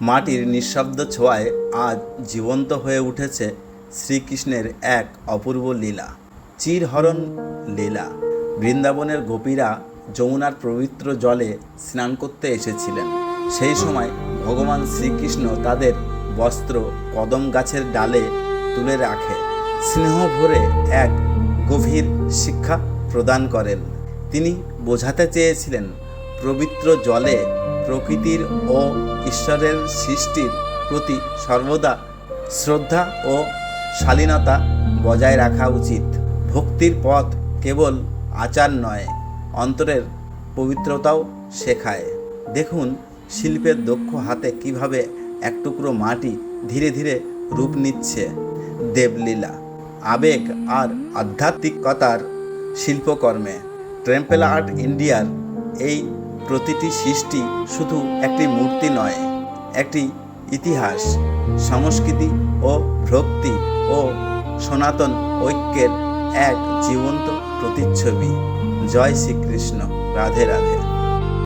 মাটির নিঃশব্দ ছোঁয়ায় আজ জীবন্ত হয়ে উঠেছে শ্রীকৃষ্ণের এক অপূর্ব লীলা, চিরহরণ লীলা। বৃন্দাবনের গোপীরা যমুনার পবিত্র জলে স্নান করতে এসেছিলেন। সেই সময় ভগবান শ্রীকৃষ্ণ তাদের বস্ত্র কদম গাছের ডালে তুলে রাখে, স্নেহ ভরে এক গভীর শিক্ষা প্রদান করেন। তিনি বোঝাতে চেয়েছিলেন, পবিত্র জলে প্রকৃতির ও ঈশ্বরের সৃষ্টির প্রতি সর্বদা শ্রদ্ধা ও শালীনতা বজায় রাখা উচিত। ভক্তির পথ কেবল আচার নয়, অন্তরের পবিত্রতাও শেখায়। দেখুন শিল্পের দক্ষ হাতে কিভাবে এক টুকরো মাটি ধীরে ধীরে রূপ নিচ্ছে। দেবলীলা, আবেগ আর আধ্যাত্মিকতার শিল্পকর্মে। টেম্পল আর্ট ইন্ডিয়ার এই প্রতিটি সৃষ্টি শুধু একটি মূর্তি নয়, একটি ইতিহাস, সংস্কৃতি ও ভক্তি ও সনাতন ঐক্যের এক জীবন্ত প্রতিচ্ছবি। জয় শ্রীকৃষ্ণ, রাধে রাধে।